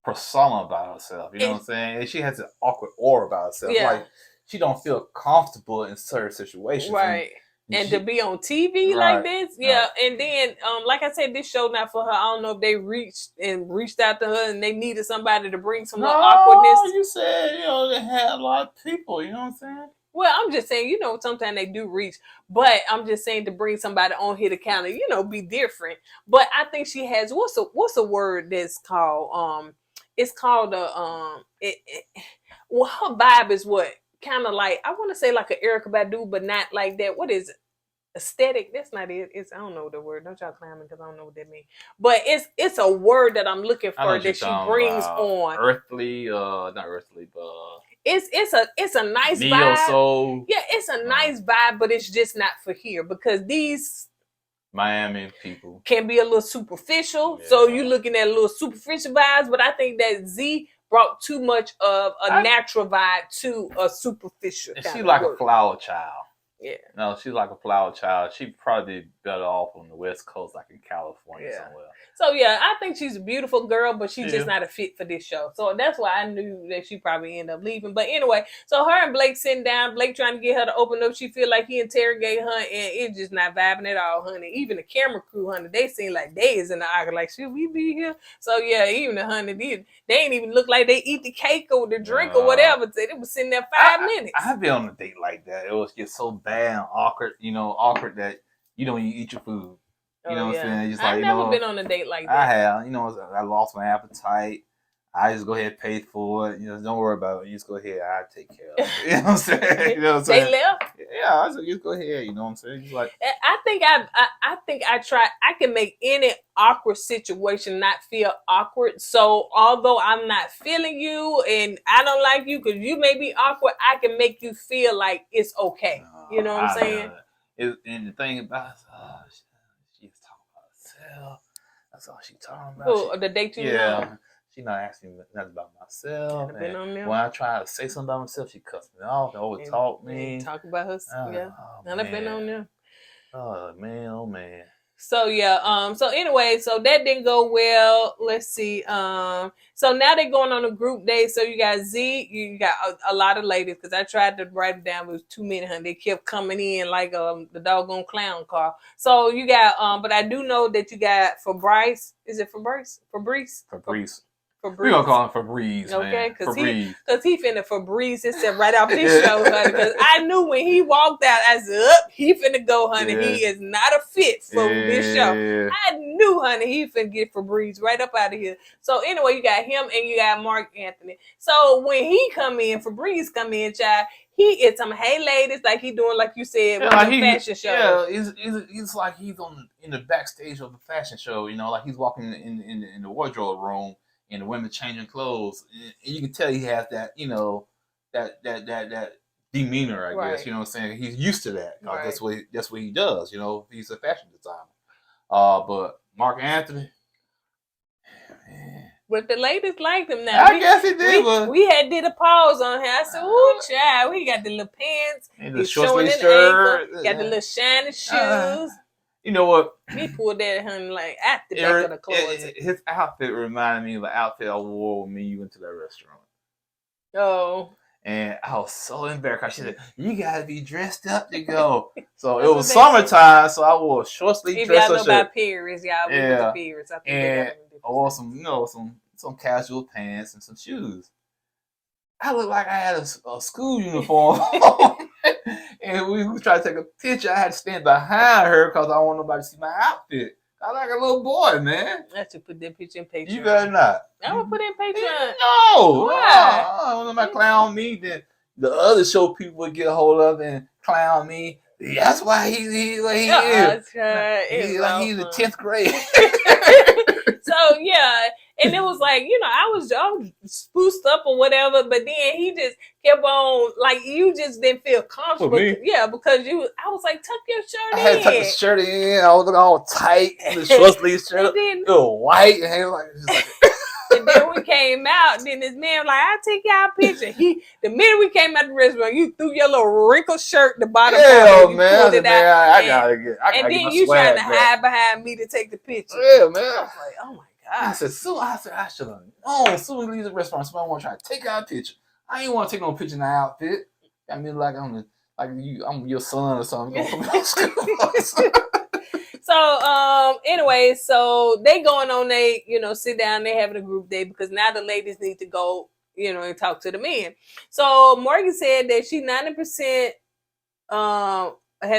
persona about herself. You know what I'm saying? And she has an awkward aura about herself. Yeah. Like she don't feel comfortable in certain situations. Right. And to be on TV like this, yeah. And then, like I said, this show not for her. I don't know if they reached out to her and they needed somebody to bring some more awkwardness. You said, they had a lot of people. You know what I'm saying? Well, I'm just saying, you know, sometimes they do reach, but I'm just saying to bring somebody on here to kind of, you know, be different. But I think she has what's a word that's called it's called well, her vibe is what kind of like I want to say like an Erykah Badu, but not like that. What is it? Aesthetic? That's not it. It's I don't know the word. Don't y'all clown me because I don't know what that means. But it's a word that I'm looking I know for what you're that she talking brings about. on. Earthly, not earthly, but It's a nice neo vibe. soul. Yeah, it's a nice vibe, but it's just not for here because these Miami people can be a little superficial. Yeah. So you're looking at a little superficial vibes, but I think that Z brought too much of a natural vibe to a superficial. She's like a flower child. Yeah. No, she's like a flower child. She'd probably be better off on the West Coast, like in California somewhere. So yeah, I think she's a beautiful girl, but she's just not a fit for this show. So that's why I knew that she probably ended up leaving. But anyway, so her and Blake sitting down, Blake trying to get her to open up. She feel like he interrogated her, and it's just not vibing at all, honey. Even the camera crew, honey, they seem like they is in the argue, like, should we be here? So yeah, even the honey, they ain't even look like they eat the cake or the drink or whatever. They was sitting there 5 minutes. I've been on a date like that. It was just so bad and awkward, awkward that you don't even eat your food. You know what I'm saying? Just I've never been on a date like that. I have. I lost my appetite. I just go ahead and pay for it. Don't worry about it. You just go ahead. I take care of it. You know what I'm saying? You know what I'm saying? They left? Yeah, I said, just go ahead. You know what I'm saying? Just like I think I can make any awkward situation not feel awkward. So although I'm not feeling you and I don't like you because you may be awkward, I can make you feel like it's okay. You know what I'm saying? And the thing about she's talking about herself. That's all she's talking about. Oh, the date you know? She not asking me nothing about myself. Been on there? When I try to say something about myself, she cuts me off and always talk me. Talk about herself. Yeah. I've been on there. Oh man, oh man. So yeah, so anyway, so that didn't go well. Let's see. So now they're going on a group date. So you got Z, you got a lot of ladies because I tried to write it down. It was too many, honey. They kept coming in like the doggone clown car. So you got but I do know that you got Fabrice. Is it Fabrice? Fabrice. We're gonna call him Febreze, okay, because he finna Febreze himself right off this show, honey. Because I knew when he walked out, I said, he finna go, honey. Yeah. He is not a fit for this show. I knew, honey, he finna get Febreze right up out of here. So anyway, you got him and you got Mark Anthony. So when he come in, Febreze come in, child, he is some hey ladies, like he doing like you said, with the fashion show. Yeah, he's like he's in the backstage of the fashion show, like he's walking in the wardrobe room. And the women changing clothes, and you can tell he has that, that demeanor, I guess. You know what I'm saying? He's used to that. Right. That's what he does. He's a fashion designer. But Mark Anthony, man. But the ladies liked him now. I guess he did. We had did a pause on him. I said, "Ooh, child, we got the little pants, the short sleeve shirt, got the little shiny shoes." You know what? He pulled that honey like at the back of the closet. His outfit reminded me of the outfit I wore when you went to that restaurant. Oh. And I was so embarrassed. She said, "You gotta be dressed up to go." So it was summertime, so I wore a short sleeve dress. If y'all know about periods, y'all went to periods. I think and I wore some casual pants and some shoes. I looked like I had a school uniform. And we was trying to take a picture. I had to stand behind her because I don't want nobody to see my outfit. I like a little boy, man. I should put that picture in Patreon. You better not. I'm going to put it in Patreon. No. Why? I don't want nobody clown me. Then the other show people would get a hold of and clown me. That's why he's like he is. He's in 10th grade. So, yeah. And it was like, I was spruced up or whatever, but then he just kept on, like, you just didn't feel comfortable. Yeah, because I was like, tuck your shirt in. I had to tuck the shirt in. I was looking all tight. The short sleeve shirt. It was white. And then we came out, then this man was like, I'll take y'all a picture. The minute we came out the restaurant, you threw your little wrinkled shirt, the bottom part, man, pulled it out. I gotta get and then you trying to hide behind me to take the picture. Yeah, man. I was like, oh my God. I said, I should have known. As soon as we leave the restaurant, somebody want to try to take our picture. I ain't want to take no picture in the outfit. I mean, like I'm your son or something. So, anyway, so they going on, sit down, they having a group day because now the ladies need to go, you know, and talk to the men. So Morgan said that she 90% have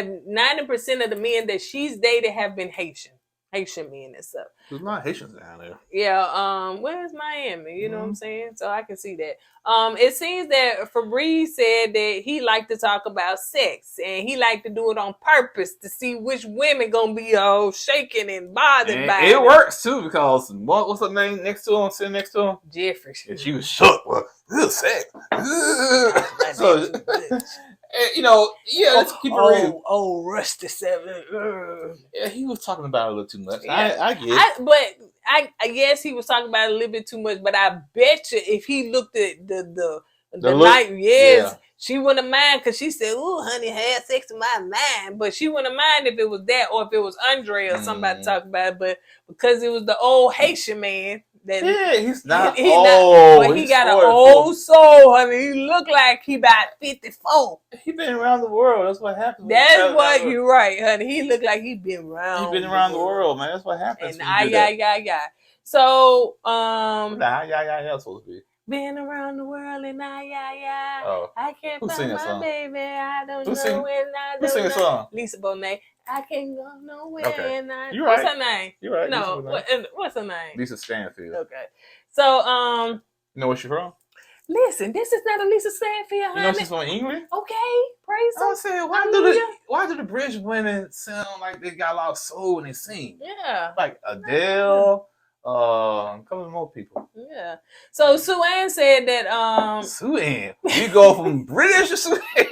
90% of the men that she's dated have been Haitian men and stuff. There's not Haitians down there. Yeah, where's Miami? You know what I'm saying? So I can see that. It seems that Fabrice said that he liked to talk about sex and he liked to do it on purpose to see which women gonna be all shaken and bothered And by it works too because what's her name next to him, sitting next to him? Jeffrey. And she was shook. Well, this sex. So, and, you know, yeah, let's keep it real. Oh, Rusty 7. Yeah, he was talking about it a little too much. Yeah. I get it. But I guess he was talking about it a little bit too much. But I bet you if he looked at the night, yes, she wouldn't mind because she said, "Ooh, honey, had sex with my mind." But she wouldn't mind if it was that or if it was Andre or somebody talking about it. But because it was the old Haitian man. Yeah, he's not he old. But he got an old soul, honey. He look like he about 54. He been around the world. That's what happens. That's what you're right, honey. He look like he been around. He been around the world, man. That's what happens. And So yeah, supposed to be. Been around the world and Oh. I can't Who find sing that my song? baby. I don't Who know sing- when I Who don't sing a know. song? Lisa Bonet. I can't go nowhere. Okay. And I... You What's right. her name? You're right. No. Lisa What's her name? Lisa Stanfield. Okay. So You know where she from? listen, this is not a Lisa Stanfield, honey. You know she's from England? Okay, praise I him. was saying, why do the British women sound like they got a lot of soul when they sing? Yeah. Like Adele, a couple of more people. Yeah. So Sue Ann said that Sue Ann. You go from British to Sue Ann.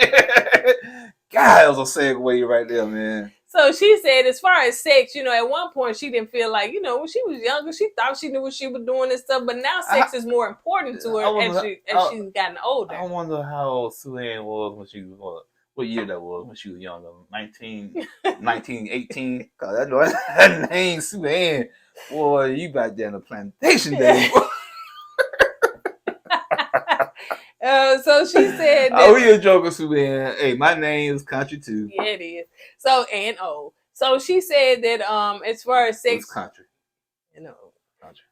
God, that was a segue right there, man. so she said as far as sex, you know, at one point she didn't feel like, you know, when she was younger, she thought she knew what she was doing and stuff, but now sex is more important to her as she's gotten older. I wonder how old Sue Ann was when she was, what year that was when she was younger, 1918. Cause I know that name, Sue Ann. Boy, you back there in the plantation days. So she said that, Oh, you a joker, Sue Ann. Hey, my name is country too. yeah, it is. So and old. So she said that as far as sex, It's country. you know, Country.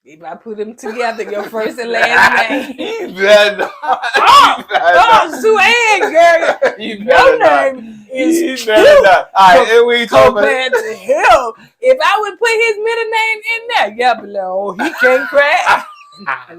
if I put them together, your first and last name. You better not. Oh, Sue Ann, girl. You Your better not. name is You cute better not. All right, and we talking about. compared to him. If I would put his middle name in there, yeah, but oh, he can't crack. Not at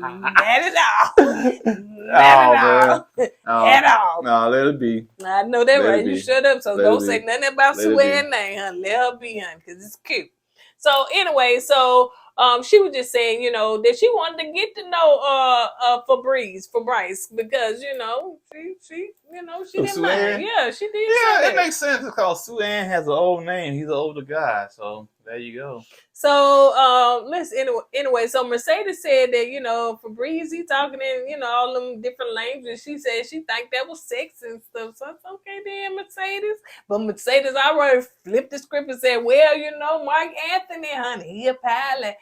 all. Not at all. No, let it be. I know that, Let it right? be. You shut up, so Let don't it say be. nothing about Let it Sue be. Ann's name, honey. Let her be, honey, because it's cute. So anyway, she was just saying, you know, that she wanted to get to know Fabrice because, you know, she you know, she didn't Sue mind. Ann? Yeah, she did. Yeah, say it that. makes sense because Sue Ann has an old name. He's an older guy, so there you go. So listen, anyway, so Mercedes said that, you know, Fabrice, he talking in, you know, all them different languages. She said she think that was sex and stuff. So it's okay then, Mercedes. But Mercedes already flipped the script and said, well, you know, Mark Anthony, honey, he a pilot.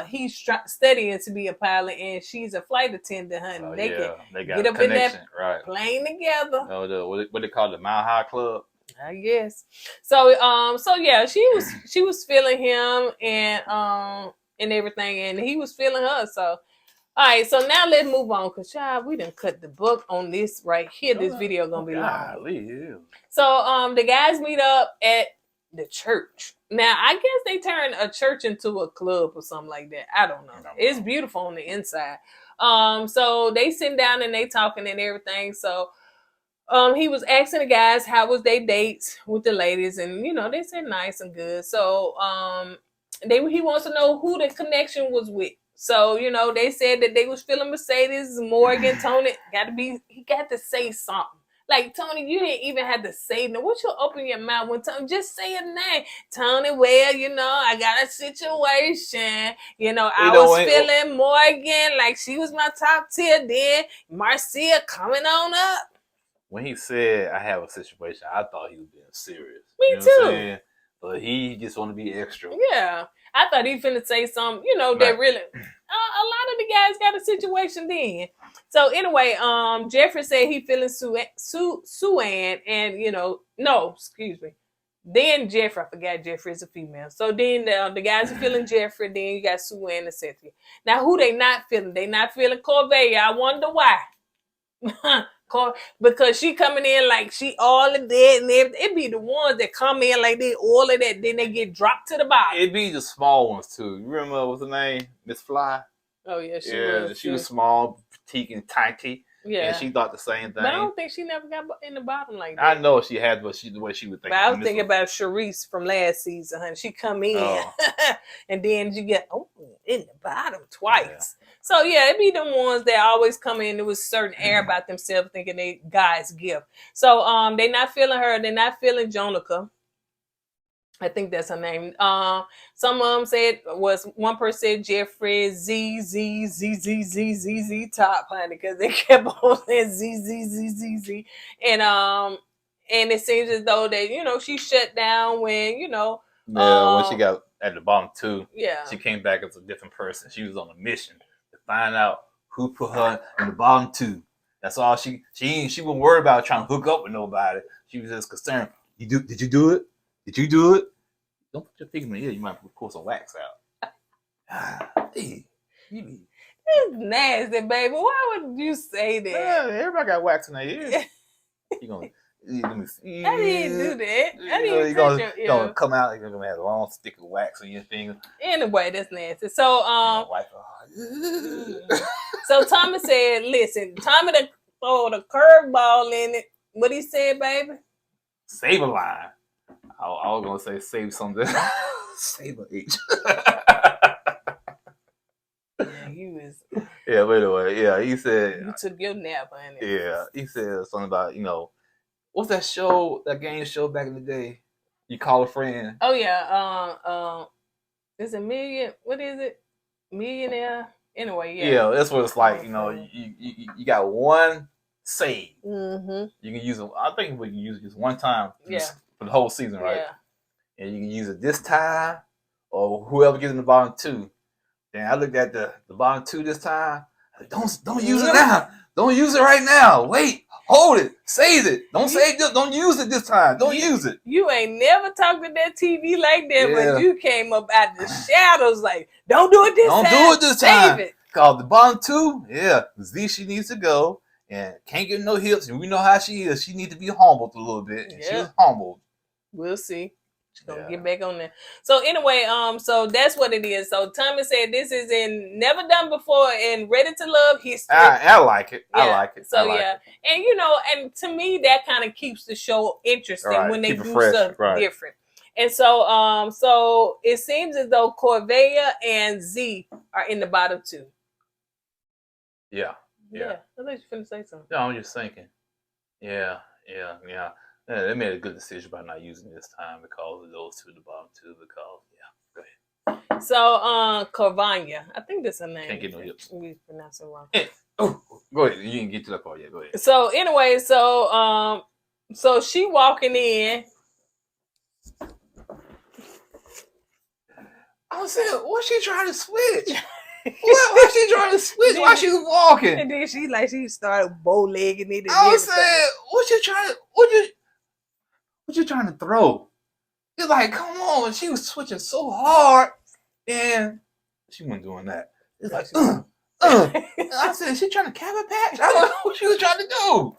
He's studying to be a pilot, and she's a flight attendant, honey. Oh, they got get a up in that connection, right? plane together. Oh, what they call it, the Mile High Club. I guess. So yeah, she was feeling him and everything, and he was feeling her. So all right, so now let's move on, cause child, we done cut the book on this right here. This video gonna be long. Golly. So the guys meet up at the church. Now I guess they turned a church into a club or something like that. I don't know. It's beautiful on the inside. So they sitting down and they talking and everything. So he was asking the guys how was their dates with the ladies, and you know they said nice and good. So he wants to know who the connection was with. So you know they said that they was feeling Mercedes, Morgan, Tony. He got to say something. Like, Tony, you didn't even have to say no. What you open your mouth when Tony just say a name? Tony, well, you know, I got a situation. You know, I was feeling Morgan like she was my top tier. Then Marcia coming on up. When he said I have a situation, I thought he was being serious. Me you know too. What I'm saying? But he just want to be extra. Yeah. I thought he finna say something, you know, that really, a lot of the guys got a situation then. So anyway, Jeffrey said he feeling Sue Ann and, you know, no, excuse me. Then Jeffrey, I forgot Jeffrey is a female. So then the guys are feeling Jeffrey. Then you got Sue Ann and Cynthia. Now who they not feeling? They not feeling Corvée. I wonder why. Because she coming in like she all of that and everything. It be the ones that come in like they all of that, then they get dropped to the bottom. It be the small ones too. You remember what's her name? Miss Fly. Oh yeah, she was small, petite, and tiny. Yeah, and she thought the same thing. But I don't think she never got in the bottom like that. I know she had, but the way she would think. But I was thinking about Sharice from last season, honey. She come in, and then you get in the bottom twice. Yeah. So yeah, it be the ones that always come in with certain air about themselves, thinking they God's gift. So they not feeling her. They're not feeling Jonica. I think that's her name. Some of them said one person said Jeffrey Z top, honey, because they kept on saying Z, and it seems as though that she shut down when when she got at the bottom too. Yeah, she came back as a different person. She was on a mission to find out who put her in the bottom two. That's all she wasn't worried about trying to hook up with nobody. She was just concerned. Did you do it? Did you do it? Don't put your finger in the ear. You might pull some wax out. Hey, it's nasty, baby. Why would you say that? Yeah, everybody got wax in their ear. You gonna let me see. I didn't do that. You're gonna come out. You're gonna have a long stick of wax on your finger. Anyway, that's nasty. So so Tommy said, "Listen, Tommy to throw the curveball in it." What he said, baby? Save a line. I was gonna say save something. Save a H. Yeah, he was. Yeah, but anyway, yeah, he said you took your nap, honey. Yeah, he said something about what's that show? That game show back in the day? You call a friend. Oh yeah, it's a million. What is it? Millionaire. Anyway, yeah. Yeah, that's what it's like. You got one save. Mm-hmm. You can use it. I think we can use it just one time. For the whole season, right? Yeah. And you can use it this time, or whoever gets in the bottom two. Then I looked at the bottom two this time. Don't use it now. Don't use it right now. Wait, hold it, save it. Don't save it. Don't use it this time. Don't use it. You ain't never talked to that TV like that, but you came up out the shadows like, don't do it this time. Don't do it this time. Save it. Cause the bottom two, Z, she needs to go and can't get no hips, and we know how she is. She needs to be humbled a little bit. And she was humbled. We'll see. She's gonna get back on there. So anyway, so that's what it is. So Tommy said this is in never done before in Ready to Love history. I like it. Yeah. I like it. So and to me that kind of keeps the show interesting when they do stuff different. And so so it seems as though Corvée and Z are in the bottom two. Yeah. I thought you finna say something. No, I'm just thinking. Yeah. They made a good decision by not using this time because of those two at the bottom two. Because go ahead. So Corvania, I think that's her name. Can't get no hips. We pronounce it wrong. Go ahead. You can get to that part. Yeah, go ahead. So anyway, so she walking in. I was saying, what's she trying to switch? Why she trying to switch while she was walking? And then she started bow-legging it. I was saying, what you trying to throw? You're like, come on. She was switching so hard, and she wasn't doing that. It's like, I said, she trying to cabinet patch? I don't know what she was trying to do.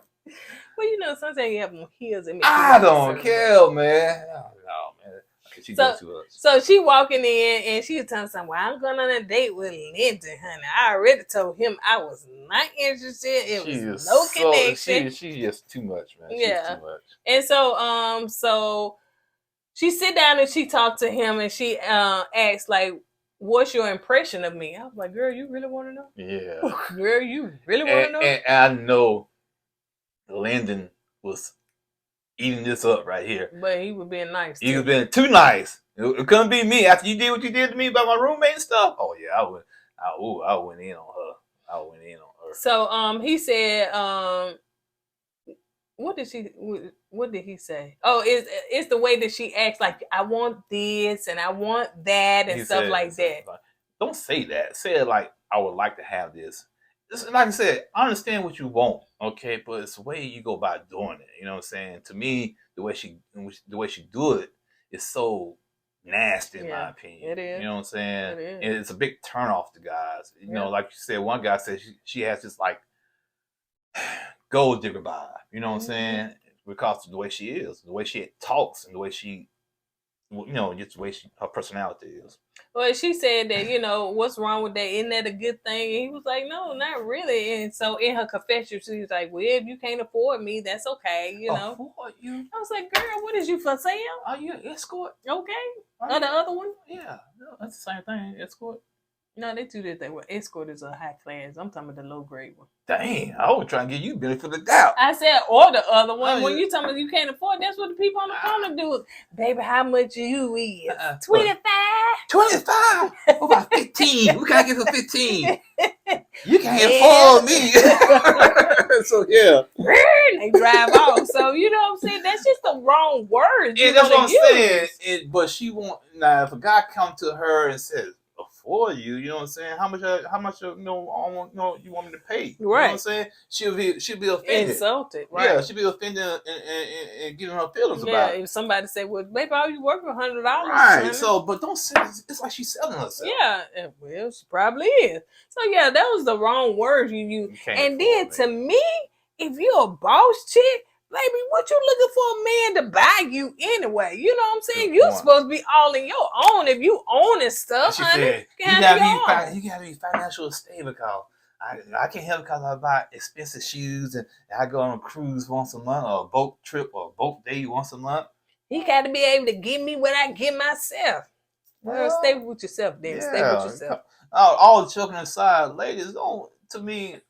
Well, sometimes you have on heels. I don't care, man. No, man. So she walking in and she was telling someone, I'm going on a date with Linton, honey. I already told him I was not interested. It was no connection. She's just too much, man. Yeah. She's too much. And so she sit down and she talked to him and she asked, like, what's your impression of me? I was like, girl, you really want to know? Yeah. Girl, you really want to know? And I know Lyndon was eating this up right here. But he was being nice. He was being too nice. It couldn't be me after you did what you did to me about my roommate and stuff. Oh yeah, I went in on her. So he said, what did he say? Oh, it's the way that she acts like I want this and I want that and stuff like that. Don't say that. Say it like I would like to have this. Like I said, I understand what you want, okay, but it's the way you go about doing it. You know what I'm saying? To me, the way she do it, is so nasty in my opinion. It is. You know what I'm saying? It is. And it's a big turn off to guys. You know, like you said, one guy said she has this like gold digger vibe. You know what I'm saying? Because of the way she is, the way she talks, and the way she, you know, just the way her personality is. Well, she said that, you know, what's wrong with that? Isn't that a good thing? And he was like, no, not really. And so in her confession, she was like, well, if you can't afford me, that's okay, you know. Afford you? I was like, girl, what is you for sale? Are you an escort? Okay. Or the other one? Yeah, no, that's the same thing. Escort. No, they do that. Well, escort is a high class. I'm talking about the low grade one. Dang, I was trying to give you benefit of the doubt. I said, or the other one. Oh, when yeah. you talking about you can't afford, that's what the people on the corner do. Baby, how much you is? 25. 25? What about 15? We can't get for 15. You can't afford me. So yeah, they drive off. So you know what I'm saying? That's just the wrong word. Yeah, that's what I'm saying. But she won't. Now, if a guy come to her and says, "Afford you," you know what I'm saying? How much? You know, you want me to pay? You know what I'm saying? She'll be offended, insulted. Right? Yeah, she'll be offended and getting her feelings about it. If somebody say, "Well, baby, all you work for $100," right? So, but don't say it's like she's selling herself. Yeah, well, she probably is. So yeah, that was the wrong word you used. And then to me, if you're a boss chick, baby, what you looking for a man to buy you anyway? You know what I'm saying? You're supposed to be all in your own. If you owning stuff, honey, said, you gotta be financially stable, because I can't help because I buy expensive shoes and I go on a cruise once a month, or a boat trip, or a boat day once a month. He got to be able to give me what I give myself. Well, stay with yourself then. Stay with yourself. All joking aside, ladies, don't. To me,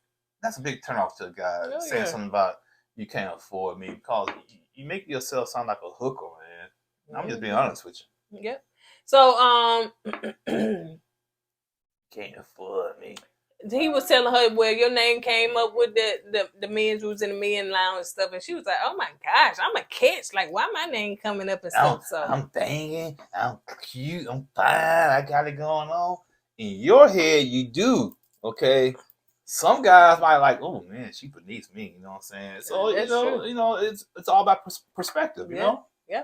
that's a big turnoff to a guy saying something about you can't afford me, because you make yourself sound like a hooker, man. I'm just being honest with you. Yep. So, can't afford me. He was telling her, well, your name came up with the men's who was in the men lounge and stuff, and she was like, oh my gosh, I'm a catch. Like, why my name coming up and stuff? I'm thinking, I'm cute, I'm fine, I got it going on. In your head, you do, okay? Some guys might like, oh man, she beneath me, you know what I'm saying? So you know, it's all about perspective, you know? Yeah.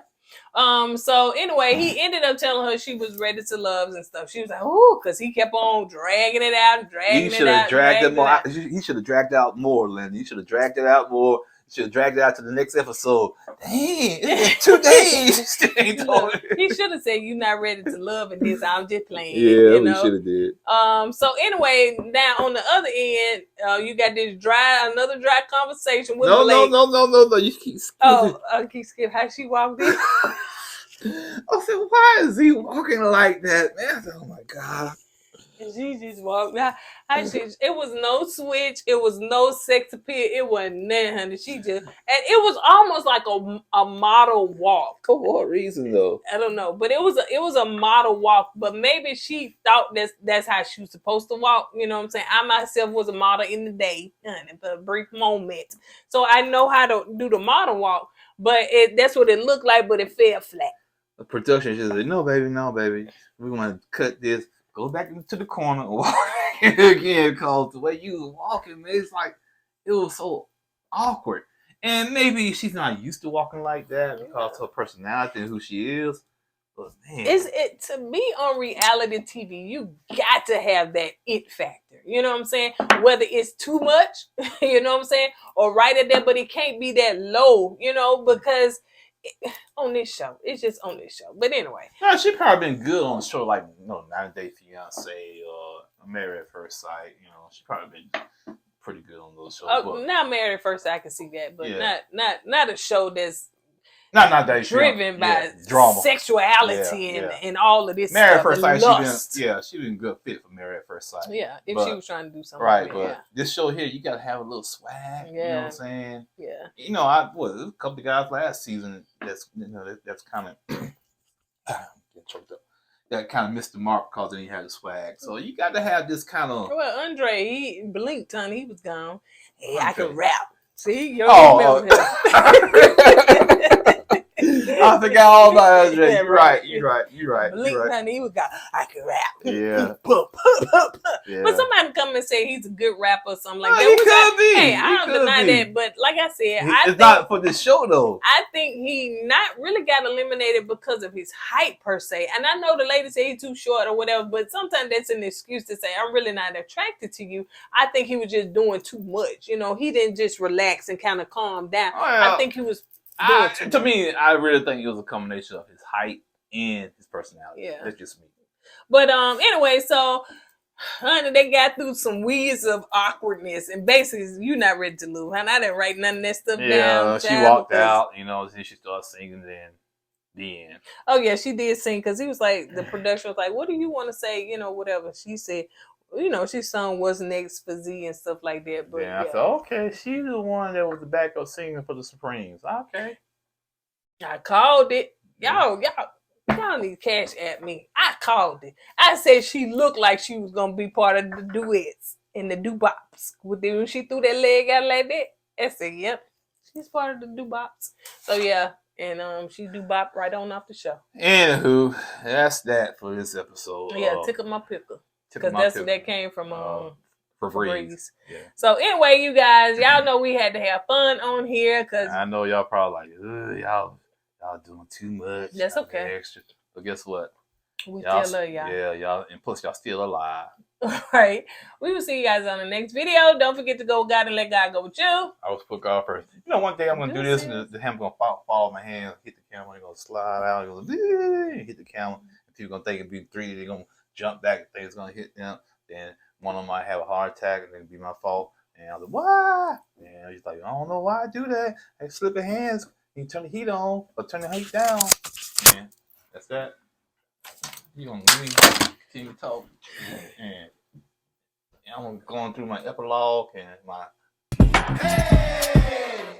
So anyway, he ended up telling her she was ready to love and stuff. She was like, "Ooh," because he kept on dragging it out, He should have dragged it more. He should have dragged out more, Linda. You should have dragged it out more. Should have dragged it out to the next episode. Dang, it's been 2 days. He should have said, "You're not ready to love," and this I'm just playing. Yeah, you know? he should have did. So anyway, now on the other end, you got this another dry conversation with No. You keep skipping. I keep skipping. How she walked in. I said, why is he walking like that, man? I said, oh my God. She just walked out. It was no switch. It was no sex appeal. It wasn't nothing, honey. And it was almost like a model walk. For what reason, though? I don't know, but it was a model walk. But maybe she thought that's how she was supposed to walk. You know what I'm saying? I myself was a model in the day, honey, for a brief moment, so I know how to do the model walk. But that's what it looked like. But it fell flat. The production just said, no, baby. We're gonna cut this. Go back into the corner and walk again, because the way you were walking, man, it's like it was so awkward. And maybe she's not used to walking like that because of her personality and who she is. But man, to be on reality TV, you got to have that it factor. You know what I'm saying? Whether it's too much, you know what I'm saying, or right at that, but it can't be that low, you know, because on this show, it's just on this show. But anyway, no, she probably been good on a show like 90 Day Fiance or Married at First Sight. You know, she probably been pretty good on those shows. Not Married at First Sight, I can see that, but not a show that's not that driven by drama, sexuality and all of this. Married stuff. at First Sight, she been good fit for Married at First Sight. Yeah, if she was trying to do something right. But this show here, you gotta have a little swag. You know what I'm saying? Yeah. You know, a couple of guys last season that's kind of get choked up. That kind of missed the mark because then he had the swag. So you got to have this kind of. Well, Andre, he blinked, honey. He was gone. Hey, I can rap. See, you remember him. I forgot all about that. You're right. Blink, honey, he was got, I can rap. Yeah. But somebody come and say he's a good rapper or something like No, that. he Which could be. Hey, He I don't could deny be. that. But like I said, It's think, not for this show though. I think he not really got eliminated because of his height per se. And I know the lady say he's too short or whatever, but sometimes that's an excuse to say I'm really not attracted to you. I think he was just doing too much. You know, he didn't just relax and kind of calm down. Oh, yeah. I think he was doing too much. To me, I really think it was a combination of his height and his personality. Yeah. That's just me. But anyway, so honey, they got through some weeds of awkwardness, and basically, you're not ready to lose. Honey, I didn't write none of that stuff down. Yeah, she walked out. You know, then she started singing. Then the end. Oh yeah, she did sing because he was like, the production was like, "What do you want to say?" You know, whatever. She said, you know, she sung "What's Next" for Z and stuff like that. But I said, okay, she's the one that was the backup singer for the Supremes. Okay, I called it. Y'all need cash at me. I called it. I said she looked like she was gonna be part of the duets and the doo-bops. When she threw that leg out like that, I said, "Yep, she's part of the doo-bops." So yeah, and she doo-bop right on off the show. Anywho, that's that for this episode. Yeah, Tickle My Pickle, because that's where that came from. Febreze. Yeah. So anyway, you guys, y'all know we had to have fun on here because I know y'all probably like, y'all doing too much. That's okay. Extra. But guess what? We Y'all, still love y'all. Yeah, y'all, and plus y'all still alive. All right. We will see you guys on the next video. Don't forget to go with God and let God go with you. I was put God first. You know, one day I'm gonna do this, and the hammer gonna fall my hand, hit the camera, it's gonna slide out, hit the camera. And people gonna think it'd be 3D. They're gonna jump back, and things gonna hit them. Then one of them might have a heart attack, and then it'd be my fault. And I was like, why? And I was like, I don't know why I do that. I slip of hands. You turn the heat on or turn the heat down. And that's that. You gonna let me continue to talk. And I'm going through my epilogue and my. Hey!